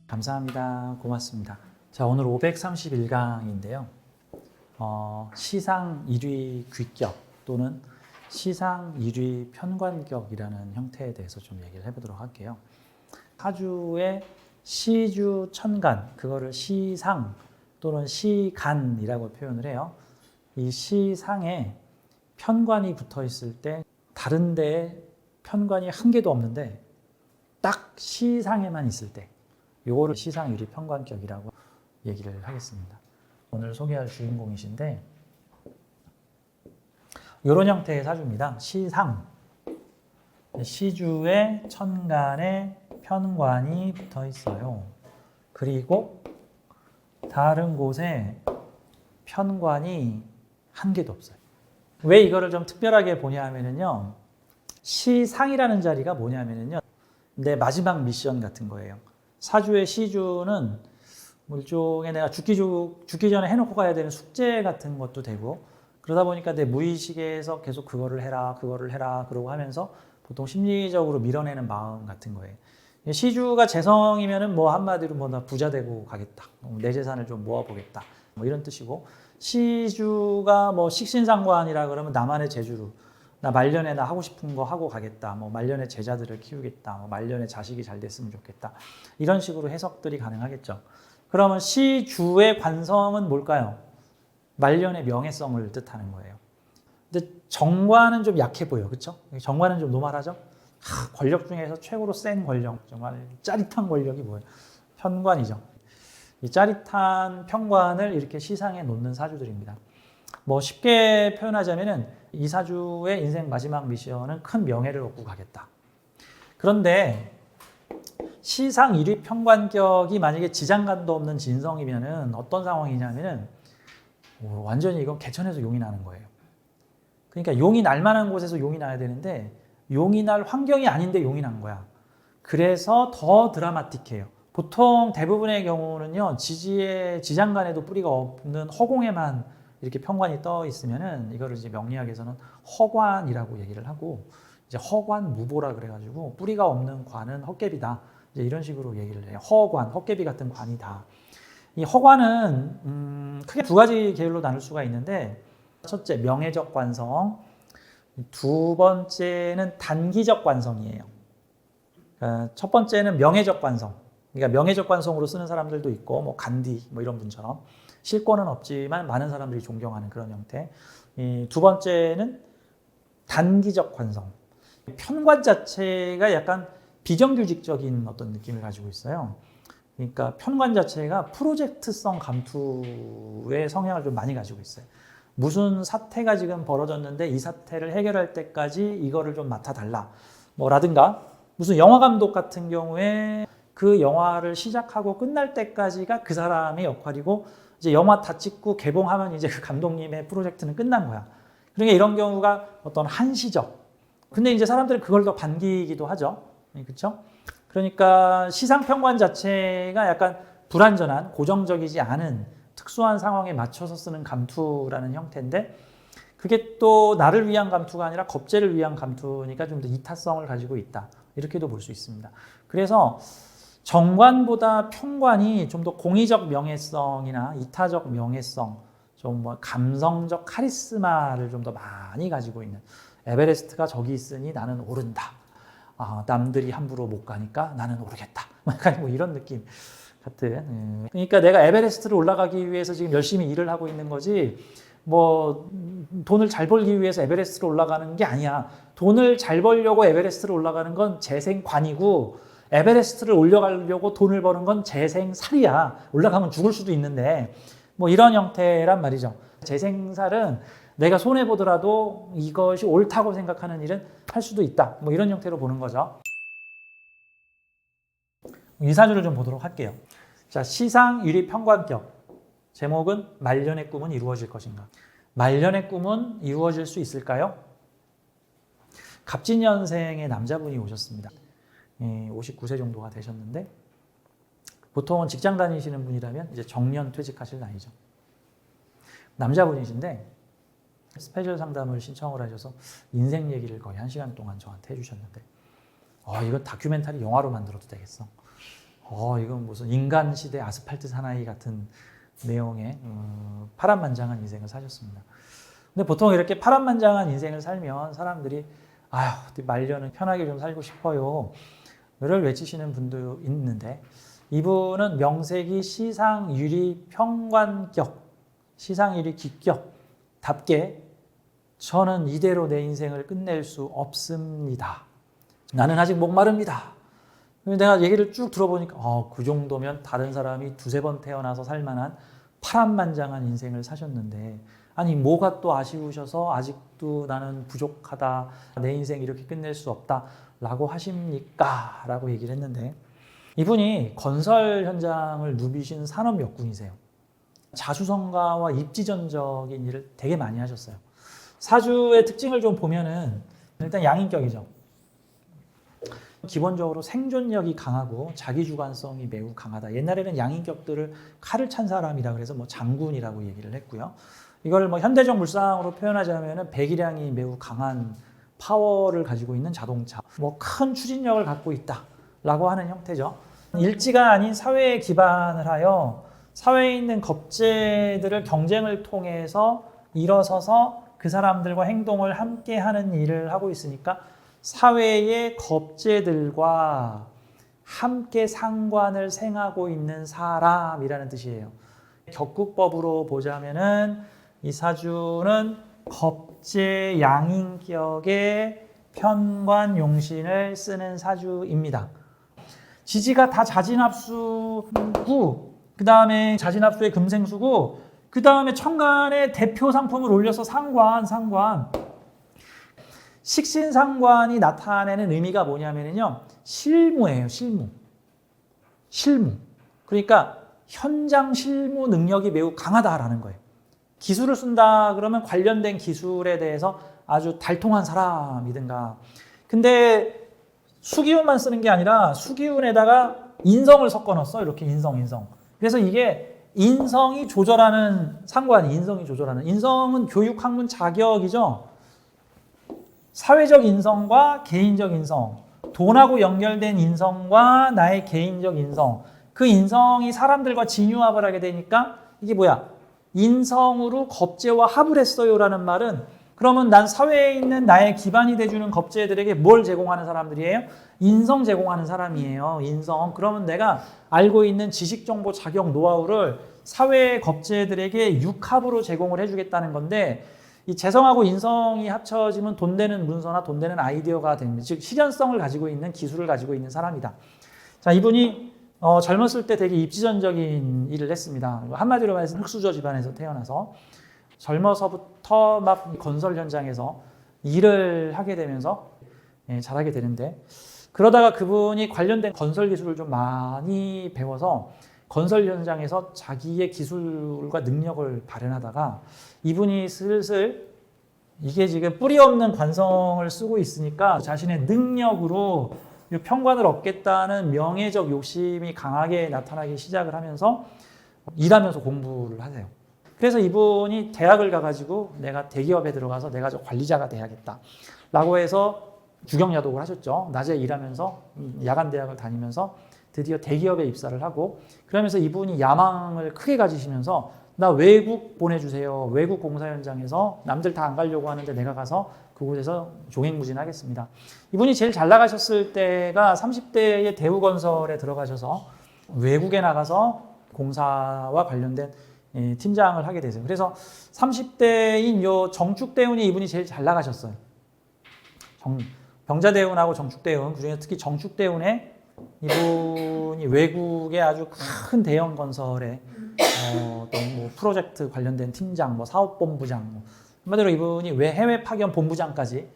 감사합니다. 고맙습니다. 자, 오늘 531강인데요. 시상 1위 귀격 또는 시상 1위 편관격이라는 형태에 대해서 좀 얘기를 해보도록 할게요. 사주의 시주 천간, 그거를 시상 또는 시간이라고 표현을 해요. 이 시상에 편관이 붙어 있을 때 다른 데에 편관이 한 개도 없는데 딱 시상에만 있을 때 요거를 시상 1위 편관격이라고 얘기를 하겠습니다. 오늘 소개할 주인공이신데 이런 형태의 사주입니다. 시상, 시주의 천간에 편관이 붙어 있어요. 그리고 다른 곳에 편관이 한 개도 없어요. 왜 이거를 좀 특별하게 보냐 하면요, 시상이라는 자리가 뭐냐면요, 내 마지막 미션 같은 거예요. 사주의 시주는 일종의 내가 죽기 전에 해놓고 가야 되는 숙제 같은 것도 되고, 그러다 보니까 내 무의식에서 계속 그거를 해라 그러고 하면서 보통 심리적으로 밀어내는 마음 같은 거예요. 시주가 재성이면은 뭐 한마디로 뭐 나 부자 되고 가겠다, 내 재산을 좀 모아보겠다, 뭐 이런 뜻이고, 시주가 뭐 식신상관이라 그러면 나만의 재주로 나 말년에 나 하고 싶은 거 하고 가겠다, 뭐 말년에 제자들을 키우겠다, 뭐 말년에 자식이 잘 됐으면 좋겠다, 이런 식으로 해석들이 가능하겠죠. 그러면 시주의 관성은 뭘까요? 말년의 명예성을 뜻하는 거예요. 근데 정관은 좀 약해 보여, 그렇죠? 정관은 좀 노말하죠. 권력 중에서 최고로 센 권력, 정말 짜릿한 권력이 뭐예요? 편관이죠. 이 짜릿한 편관을 이렇게 시상에 놓는 사주들입니다. 뭐 쉽게 표현하자면은 이 사주의 인생 마지막 미션은 큰 명예를 얻고 가겠다. 그런데 시상 1위 편관격이 만약에 지장간도 없는 진성이면은 어떤 상황이냐면은 완전히 이건 개천에서 용이 나는 거예요. 그러니까 용이 날 만한 곳에서 용이 나야 되는데 용이 날 환경이 아닌데 용이 난 거야. 그래서 더 드라마틱해요. 보통 대부분의 경우는요, 지지에 지장간에도 뿌리가 없는 허공에만 이렇게 편관이 떠 있으면은 이거를 이제 명리학에서는 허관이라고 얘기를 하고, 이제 허관무보라 그래가지고 뿌리가 없는 관은 헛개비다, 이제 이런 식으로 얘기를 해요. 허관, 헛개비 같은 관이다. 이 허관은 크게 두 가지 계열로 나눌 수가 있는데, 첫째 명예적 관성, 두 번째는 단기적 관성이에요. 첫 번째는 명예적 관성. 그러니까 명예적 관성으로 쓰는 사람들도 있고, 뭐 간디 뭐 이런 분처럼 실권은 없지만 많은 사람들이 존경하는 그런 형태. 두 번째는 단기적 관성. 편관 자체가 약간 비정규직적인 어떤 느낌을 가지고 있어요. 그러니까 편관 자체가 프로젝트성 감투의 성향을 좀 많이 가지고 있어요. 무슨 사태가 지금 벌어졌는데 이 사태를 해결할 때까지 이거를 좀 맡아달라, 뭐라든가 무슨 영화 감독 같은 경우에 그 영화를 시작하고 끝날 때까지가 그 사람의 역할이고, 이제 영화 다 찍고 개봉하면 이제 그 감독님의 프로젝트는 끝난 거야. 그러니까 이런 경우가 어떤 한시적. 근데 이제 사람들은 그걸 더 반기기도 하죠. 그렇죠? 그러니까 시상편관 자체가 약간 불완전한, 고정적이지 않은 특수한 상황에 맞춰서 쓰는 감투라는 형태인데, 그게 또 나를 위한 감투가 아니라 겁재를 위한 감투니까 좀 더 이타성을 가지고 있다, 이렇게도 볼 수 있습니다. 그래서 정관보다 편관이 좀 더 공의적 명예성이나 이타적 명예성, 좀 뭐 감성적 카리스마를 좀 더 많이 가지고 있는, 에베레스트가 저기 있으니 나는 오른다, 남들이 함부로 못 가니까 나는 오르겠다, 약간 뭐 이런 느낌 같은. 그러니까 내가 에베레스트를 올라가기 위해서 지금 열심히 일을 하고 있는 거지, 뭐 돈을 잘 벌기 위해서 에베레스트를 올라가는 게 아니야. 돈을 잘 벌려고 에베레스트를 올라가는 건 재생관이고, 에베레스트를 올라가려고 돈을 버는 건 재생살이야. 올라가면 죽을 수도 있는데, 뭐 이런 형태란 말이죠. 재생살은 내가 손해보더라도 이것이 옳다고 생각하는 일은 할 수도 있다, 뭐 이런 형태로 보는 거죠. 이 사주를 좀 보도록 할게요. 자, 시상 1위 편관격. 제목은 말년의 꿈은 이루어질 것인가. 말년의 꿈은 이루어질 수 있을까요? 갑진년생의 남자분이 오셨습니다. 59세 정도가 되셨는데, 보통은 직장 다니시는 분이라면 이제 정년 퇴직하실 나이죠. 남자분이신데 스페셜 상담을 신청을 하셔서 인생 얘기를 거의 1시간 동안 저한테 해주셨는데 이건 다큐멘터리 영화로 만들어도 되겠어. 이건 무슨 인간 시대 아스팔트 사나이 같은 내용의 파란만장한 인생을 사셨습니다. 근데 보통 이렇게 파란만장한 인생을 살면 사람들이 말년은 편하게 좀 살고 싶어요 를 외치시는 분도 있는데, 이분은 명색이 시상유리 평관격, 시상유리 기격답게 저는 이대로 내 인생을 끝낼 수 없습니다. 나는 아직 목마릅니다. 내가 얘기를 쭉 들어보니까 그 정도면 다른 사람이 2-3번 태어나서 살만한 파란만장한 인생을 사셨는데, 아니 뭐가 또 아쉬우셔서 아직도 나는 부족하다, 내 인생 이렇게 끝낼 수 없다 라고 하십니까? 라고 얘기를 했는데, 이분이 건설 현장을 누비신 산업역군이세요. 자수성가와 입지전적인 일을 되게 많이 하셨어요. 사주의 특징을 좀 보면은 일단 양인격이죠. 기본적으로 생존력이 강하고 자기주관성이 매우 강하다. 옛날에는 양인격들을 칼을 찬 사람이라 그래서 장군이라고 얘기를 했고요. 이걸 현대적 물상으로 표현하자면은 배기량이 매우 강한 파워를 가지고 있는 자동차, 큰 추진력을 갖고 있다라고 하는 형태죠. 일지가 아닌 사회에 기반을 하여 사회에 있는 겁재들을 경쟁을 통해서 일어서서 그 사람들과 행동을 함께 하는 일을 하고 있으니까 사회의 겁재들과 함께 상관을 생하고 있는 사람이라는 뜻이에요. 격국법으로 보자면은 이 사주는 겁재 양인격의 편관용신을 쓰는 사주입니다. 지지가 다 자진합수고, 그 다음에 자진합수의 금생수고, 그 다음에 천간에 대표 상품을 올려서 상관. 식신상관이 나타내는 의미가 뭐냐면요, 실무예요. 실무. 그러니까 현장 실무 능력이 매우 강하다라는 거예요. 기술을 쓴다 그러면 관련된 기술에 대해서 아주 달통한 사람이든가. 근데 수기운만 쓰는 게 아니라 수기운에다가 인성을 섞어 넣었어. 이렇게 인성. 그래서 이게 인성이 조절하는 상관이, 인성은 교육학문 자격이죠. 사회적 인성과 개인적 인성, 돈하고 연결된 인성과 나의 개인적 인성, 그 인성이 사람들과 진유합을 하게 되니까 이게 뭐야? 인성으로 겁재와 합을 했어요라는 말은, 그러면 난 사회에 있는 나의 기반이 돼주는 겁재들에게 뭘 제공하는 사람들이에요? 인성 제공하는 사람이에요. 인성. 그러면 내가 알고 있는 지식, 정보, 자격, 노하우를 사회의 겁재들에게 육합으로 제공을 해주겠다는 건데, 이 재성하고 인성이 합쳐지면 돈 되는 문서나 돈 되는 아이디어가 됩니다. 즉 실현성을 가지고 있는, 기술을 가지고 있는 사람이다. 자, 이분이 젊었을 때 되게 입지전적인 일을 했습니다. 한마디로 말해서 흙수저 집안에서 태어나서 젊어서부터 막 건설 현장에서 일을 하게 되면서 잘하게 되는데, 그러다가 그분이 관련된 건설 기술을 좀 많이 배워서 건설 현장에서 자기의 기술과 능력을 발현하다가 이분이 슬슬 이게 지금 뿌리 없는 관성을 쓰고 있으니까 자신의 능력으로 평관을 얻겠다는 명예적 욕심이 강하게 나타나기 시작을 하면서 일하면서 공부를 하세요. 그래서 이분이 대학을 가가지고 내가 대기업에 들어가서 내가 관리자가 돼야겠다 라고 해서 주경야독을 하셨죠. 낮에 일하면서 야간 대학을 다니면서 드디어 대기업에 입사를 하고, 그러면서 이분이 야망을 크게 가지시면서 나 외국 보내주세요. 외국 공사 현장에서 남들 다 안 가려고 하는데 내가 가서 그곳에서 종횡무진하겠습니다. 이분이 제일 잘 나가셨을 때가 30대의 대우건설에 들어가셔서 외국에 나가서 공사와 관련된 팀장을 하게 되세요. 그래서 30대인 요 정축대운이 이분이 제일 잘 나가셨어요. 병자대운하고 정축대운, 그중에 특히 정축대운에 이분이 외국의 아주 큰 대형 건설에 어떤 프로젝트 관련된 팀장, 사업본부장, 한마디로 이분이 해외 파견 본부장까지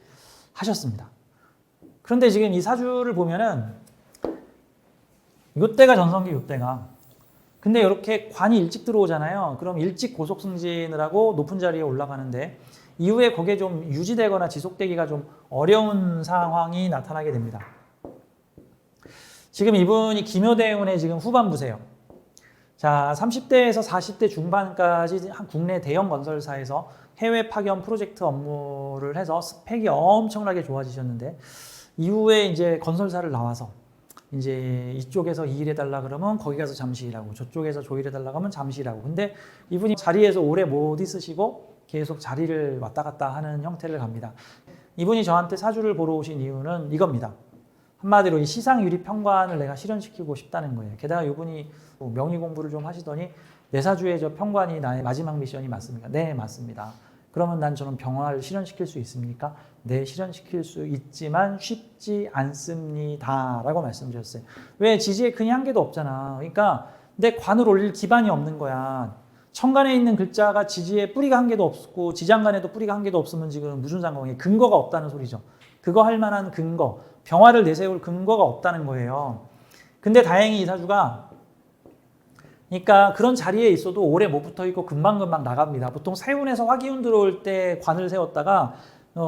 하셨습니다. 그런데 지금 이 사주를 보면은 요때가 전성기, 요때가. 근데 이렇게 관이 일찍 들어오잖아요. 그럼 일찍 고속 승진을 하고 높은 자리에 올라가는데 이후에 그게 좀 유지되거나 지속되기가 좀 어려운 상황이 나타나게 됩니다. 지금 이분이 기묘대운의 지금 후반부세요. 자, 30대에서 40대 중반까지 국내 대형 건설사에서 해외 파견 프로젝트 업무를 해서 스펙이 엄청나게 좋아지셨는데 이후에 이제 건설사를 나와서 이제 이쪽에서 이 일해달라 그러면 거기 가서 잠시 일하고 저쪽에서 저 일해달라 하면 잠시 일하고 근데 이분이 자리에서 오래 못 있으시고 계속 자리를 왔다 갔다 하는 형태를 갑니다. 이분이 저한테 사주를 보러 오신 이유는 이겁니다. 한마디로 이 시상유리평관을 내가 실현시키고 싶다는 거예요. 게다가 이분이 명의 공부를 좀 하시더니 내 사주에 저 평관이 나의 마지막 미션이 맞습니까? 네, 맞습니다. 그러면 난 저는 병화를 실현시킬 수 있습니까? 네, 실현시킬 수 있지만 쉽지 않습니다. 라고 말씀드렸어요. 왜? 지지에 근이 한 개도 없잖아. 그러니까 내 관을 올릴 기반이 없는 거야. 천간에 있는 글자가 지지에 뿌리가 한 개도 없고 지장간에도 뿌리가 한 개도 없으면 지금 무슨 상관이에요? 근거가 없다는 소리죠. 그거 할 만한 근거, 병화를 내세울 근거가 없다는 거예요. 근데 다행히 이 사주가 그러니까 그런 자리에 있어도 오래 못 붙어 있고 금방금방 나갑니다. 보통 세운에서 화기운 들어올 때 관을 세웠다가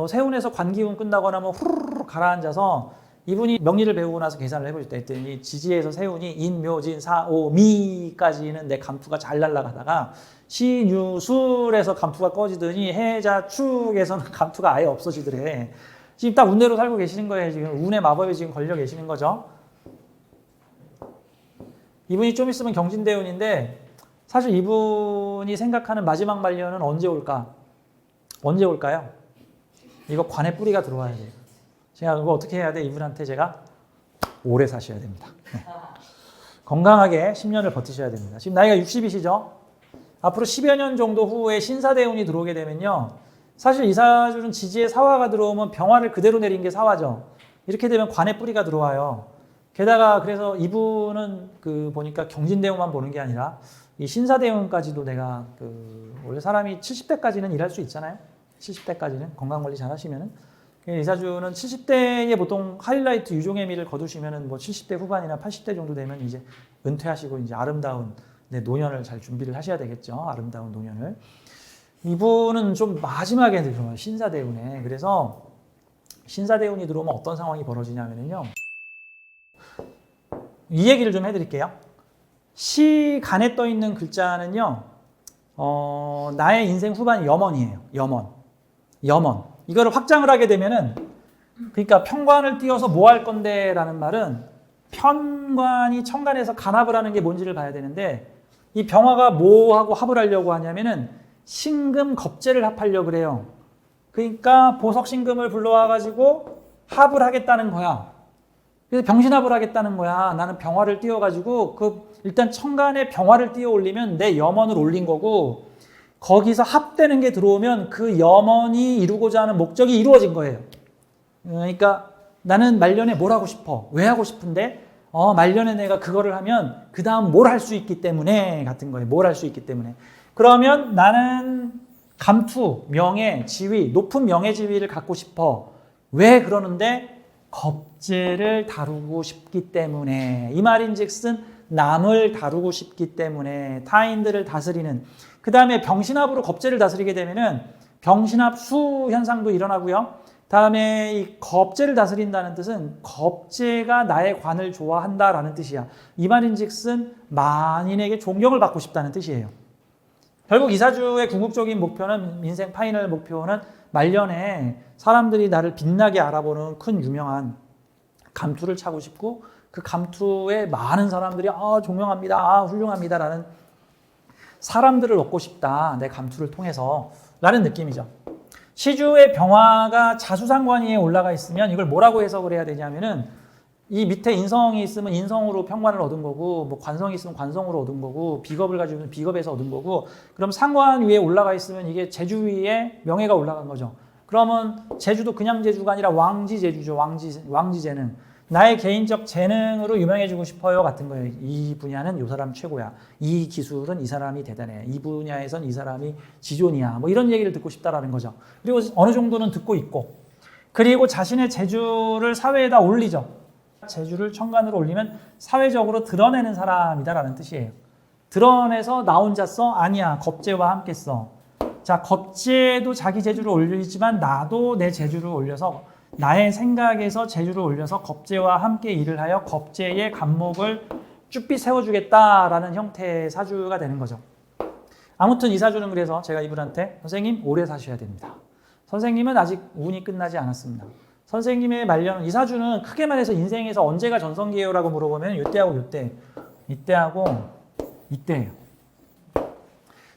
세운에서 관기운 끝나거나 뭐 후루룩 가라앉아서 이분이 명리를 배우고 나서 계산을 해보실 때 했더니 지지에서 세운이 인묘진 사오미까지는 내 간투가 잘 날아가다가 신유술에서 간투가 꺼지더니 해자축에서는 간투가 아예 없어지더래. 지금 딱 운대로 살고 계시는 거예요. 지금 운의 마법에 지금 걸려 계시는 거죠. 이분이 좀 있으면 경진대운인데 사실 이분이 생각하는 마지막 말년은 언제 올까? 언제 올까요? 이거 관에 뿌리가 들어와야 돼요. 제가 그거 어떻게 해야 돼? 이분한테 제가 오래 사셔야 됩니다. 네. 건강하게 10년을 버티셔야 됩니다. 지금 나이가 60이시죠? 앞으로 10여 년 정도 후에 신사대운이 들어오게 되면요. 사실 이 사주는 지지에 사화가 들어오면 병화를 그대로 내린 게 사화죠. 이렇게 되면 관에 뿌리가 들어와요. 게다가 그래서 이분은 보니까 경진대운만 보는 게 아니라 이 신사대운까지도 내가 원래 사람이 70대까지는 일할 수 있잖아요. 70대까지는 건강관리 잘 하시면은. 이 사주는 70대에 보통 하이라이트 유종의 미를 거두시면은 뭐 70대 후반이나 80대 정도 되면 이제 은퇴하시고 이제 아름다운 노년을 잘 준비를 하셔야 되겠죠. 아름다운 노년을. 이분은 좀 마지막에 들어와요. 신사대운에. 그래서 신사대운이 들어오면 어떤 상황이 벌어지냐면요. 이 얘기를 좀 해드릴게요. 시간에 떠 있는 글자는요, 나의 인생 후반이 염원이에요. 염원. 이거를 확장을 하게 되면은, 그러니까 편관을 띄워서 뭐 할 건데 라는 말은 편관이 천간에서 간합을 하는 게 뭔지를 봐야 되는데, 이 병화가 뭐하고 합을 하려고 하냐면은 신금 겁재를 합하려고 그래요. 그러니까 보석 신금을 불러와가지고 합을 하겠다는 거야. 그래서 병신합을 하겠다는 거야. 나는 병화를 띄워가지고 일단 천간에 병화를 띄워 올리면 내 염원을 올린 거고 거기서 합되는 게 들어오면 그 염원이 이루고자 하는 목적이 이루어진 거예요. 그러니까 나는 말년에 뭘 하고 싶어? 왜 하고 싶은데? 말년에 내가 그거를 하면 그 다음 뭘 할 수 있기 때문에 같은 거예요. 뭘 할 수 있기 때문에. 그러면 나는 감투, 명예, 지위, 높은 명예 지위를 갖고 싶어. 왜 그러는데? 겁재를 다루고 싶기 때문에. 이 말인즉슨 남을 다루고 싶기 때문에 타인들을 다스리는. 그 다음에 병신합으로 겁재를 다스리게 되면은 병신합 수 현상도 일어나고요. 다음에 이 겁재를 다스린다는 뜻은 겁재가 나의 관을 좋아한다라는 뜻이야. 이 말인즉슨 만인에게 존경을 받고 싶다는 뜻이에요. 결국 이 사주의 궁극적인 목표는 인생 파이널 목표는 말년에 사람들이 나를 빛나게 알아보는 큰 유명한 감투를 차고 싶고 그 감투에 많은 사람들이 존경합니다, 훌륭합니다라는 사람들을 얻고 싶다. 내 감투를 통해서 라는 느낌이죠. 시주의 병화가 자수상관위에 올라가 있으면 이걸 뭐라고 해석을 해야 되냐면은 이 밑에 인성이 있으면 인성으로 평관을 얻은 거고 뭐 관성이 있으면 관성으로 얻은 거고 비겁을 가지고 있으면 비겁에서 얻은 거고 그럼 상관 위에 올라가 있으면 이게 제주 위에 명예가 올라간 거죠. 그러면 제주도 그냥 제주가 아니라 왕지 제주죠. 왕지 재능. 나의 개인적 재능으로 유명해지고 싶어요 같은 거예요. 이 분야는 이 사람 최고야. 이 기술은 이 사람이 대단해. 이 분야에선 이 사람이 지존이야. 뭐 이런 얘기를 듣고 싶다라는 거죠. 그리고 어느 정도는 듣고 있고 그리고 자신의 재주를 사회에다 올리죠. 재주를 천간으로 올리면 사회적으로 드러내는 사람이다라는 뜻이에요. 드러내서 나 혼자 써? 아니야. 겁재와 함께 써. 자, 겁재도 자기 재주를 올리지만 나도 내 재주를 올려서 나의 생각에서 재주를 올려서 겁재와 함께 일을 하여 겁재의 간목을 쭈삐 세워주겠다라는 형태의 사주가 되는 거죠. 아무튼 이 사주는 그래서 제가 이분한테 선생님 오래 사셔야 됩니다. 선생님은 아직 운이 끝나지 않았습니다. 선생님의 말년, 이 사주는 크게 말해서 인생에서 언제가 전성기예요라고 물어보면 이때하고 이때, 이때하고 이때예요.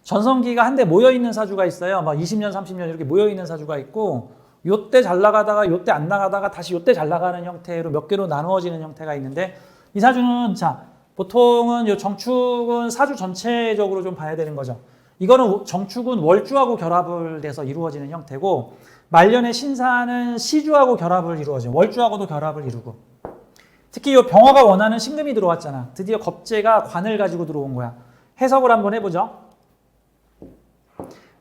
전성기가 한데 모여있는 사주가 있어요. 막 20년, 30년 이렇게 모여있는 사주가 있고 요때 잘 나가다가 요때 안 나가다가 다시 요때 잘 나가는 형태로 몇 개로 나누어지는 형태가 있는데 이 사주는 자 보통은 요 정축은 사주 전체적으로 좀 봐야 되는 거죠. 이거는 정축은 월주하고 결합을 돼서 이루어지는 형태고 말년의 신사는 시주하고 결합을 이루어져요. 월주하고도 결합을 이루고 특히 이 병화가 원하는 신금이 들어왔잖아. 드디어 겁재가 관을 가지고 들어온 거야. 해석을 한번 해보죠.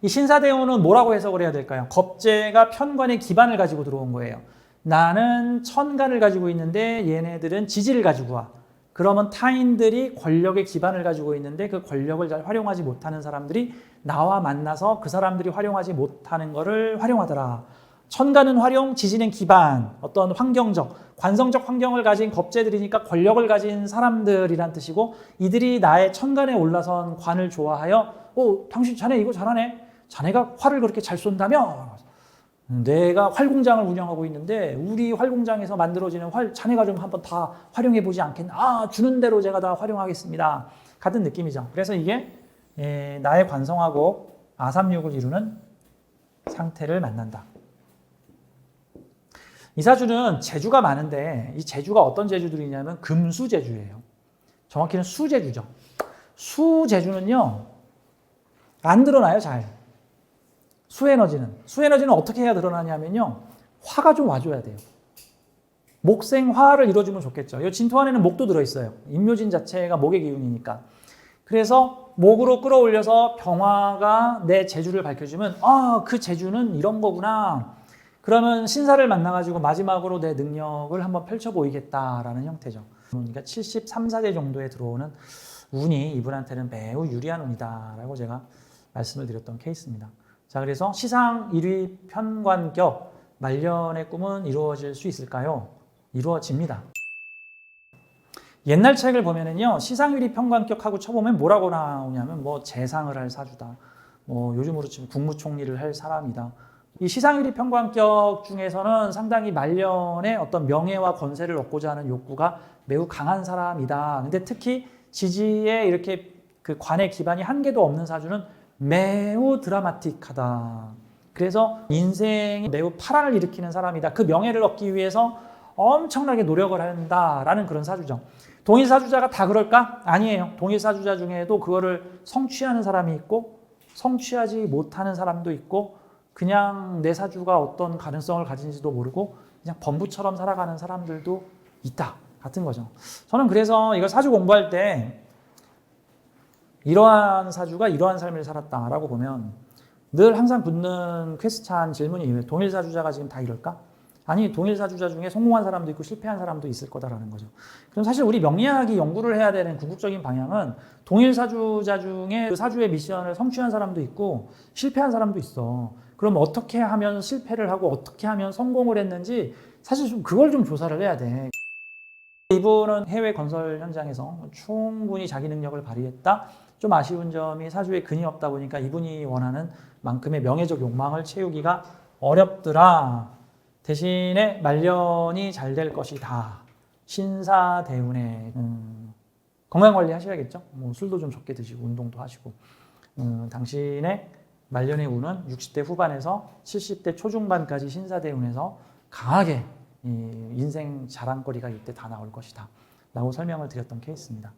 이 신사대운은 뭐라고 해석을 해야 될까요? 겁재가 편관의 기반을 가지고 들어온 거예요. 나는 천간을 가지고 있는데 얘네들은 지지를 가지고 와. 그러면 타인들이 권력의 기반을 가지고 있는데 그 권력을 잘 활용하지 못하는 사람들이 나와 만나서 그 사람들이 활용하지 못하는 거를 활용하더라. 천간은 활용, 지지는 기반, 어떤 환경적, 관성적 환경을 가진 겁재들이니까 권력을 가진 사람들이란 뜻이고 이들이 나의 천간에 올라선 관을 좋아하여 당신 자네 이거 잘하네. 자네가 활을 그렇게 잘 쏜다며? 내가 활공장을 운영하고 있는데 우리 활공장에서 만들어지는 활 자네가 좀 한번 다 활용해 보지 않겠나? 주는 대로 제가 다 활용하겠습니다. 같은 느낌이죠. 그래서 이게 나의 관성하고 아삼육을 이루는 상태를 만난다. 이 사주는 재주가 많은데 이 재주가 어떤 재주들이냐면 금수재주예요. 정확히는 수재주죠. 수재주는요 안 드러나요 잘. 수에너지는 어떻게 해야 드러나냐면요. 화가 좀 와줘야 돼요. 목생화를 이루어주면 좋겠죠. 이 진토 안에는 목도 들어있어요. 임묘진 자체가 목의 기운이니까. 그래서 목으로 끌어올려서 병화가 내 재주를 밝혀주면 그 재주는 이런 거구나. 그러면 신사를 만나가지고 마지막으로 내 능력을 한번 펼쳐 보이겠다라는 형태죠. 그러니까 73, 4대 정도에 들어오는 운이 이분한테는 매우 유리한 운이다라고 제가 말씀을 드렸던 케이스입니다. 자, 그래서 시상 1위 편관격 말년의 꿈은 이루어질 수 있을까요? 이루어집니다. 옛날 책을 보면은요, 시상 1위 편관격하고 쳐보면 뭐라고 나오냐면, 재상을 할 사주다. 요즘으로 치면 국무총리를 할 사람이다. 이 시상 1위 편관격 중에서는 상당히 말년에 어떤 명예와 권세를 얻고자 하는 욕구가 매우 강한 사람이다. 근데 특히 지지에 이렇게 그 관의 기반이 한 개도 없는 사주는 매우 드라마틱하다. 그래서 인생이 매우 파란을 일으키는 사람이다. 그 명예를 얻기 위해서 엄청나게 노력을 한다라는 그런 사주죠. 동일 사주자가 다 그럴까? 아니에요. 동일 사주자 중에도 그거를 성취하는 사람이 있고 성취하지 못하는 사람도 있고 그냥 내 사주가 어떤 가능성을 가진지도 모르고 그냥 범부처럼 살아가는 사람들도 있다. 같은 거죠. 저는 그래서 이걸 사주 공부할 때 이러한 사주가 이러한 삶을 살았다라고 보면 늘 항상 붙는 퀘스찬 질문이 동일 사주자가 지금 다 이럴까? 아니, 동일 사주자 중에 성공한 사람도 있고 실패한 사람도 있을 거다라는 거죠. 그럼 사실 우리 명리학이 연구를 해야 되는 궁극적인 방향은 동일 사주자 중에 그 사주의 미션을 성취한 사람도 있고 실패한 사람도 있어. 그럼 어떻게 하면 실패를 하고 어떻게 하면 성공을 했는지 사실 좀 그걸 좀 조사를 해야 돼. 이분은 해외 건설 현장에서 충분히 자기 능력을 발휘했다. 좀 아쉬운 점이 사주에 근이 없다 보니까 이분이 원하는 만큼의 명예적 욕망을 채우기가 어렵더라. 대신에 말년이 잘 될 것이다. 신사대운에 건강관리 하셔야겠죠. 술도 좀 적게 드시고 운동도 하시고 당신의 말년의 운은 60대 후반에서 70대 초중반까지 신사대운에서 강하게 인생 자랑거리가 이때 다 나올 것이다 라고 설명을 드렸던 케이스입니다.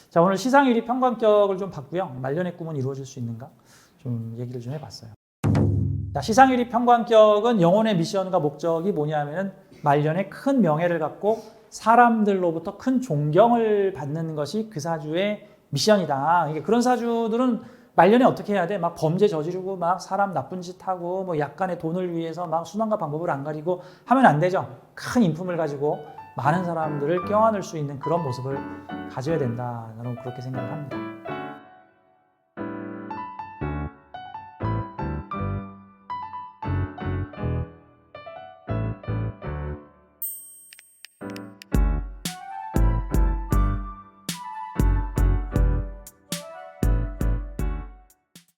자, 오늘 시상일이 편관격을 좀 봤고요. 말년의 꿈은 이루어질 수 있는가 좀 얘기를 좀 해봤어요. 자, 시상일이 편관격은 영혼의 미션과 목적이 뭐냐면 말년에 큰 명예를 갖고 사람들로부터 큰 존경을 받는 것이 그 사주의 미션이다. 이게 그런 사주들은 말년에 어떻게 해야 돼? 막 범죄 저지르고 막 사람 나쁜 짓 하고 약간의 돈을 위해서 막 수단과 방법을 안 가리고 하면 안 되죠. 큰 인품을 가지고 많은 사람들을 껴안을 수 있는 그런 모습을 가져야 된다. 나는 그렇게 생각을 합니다.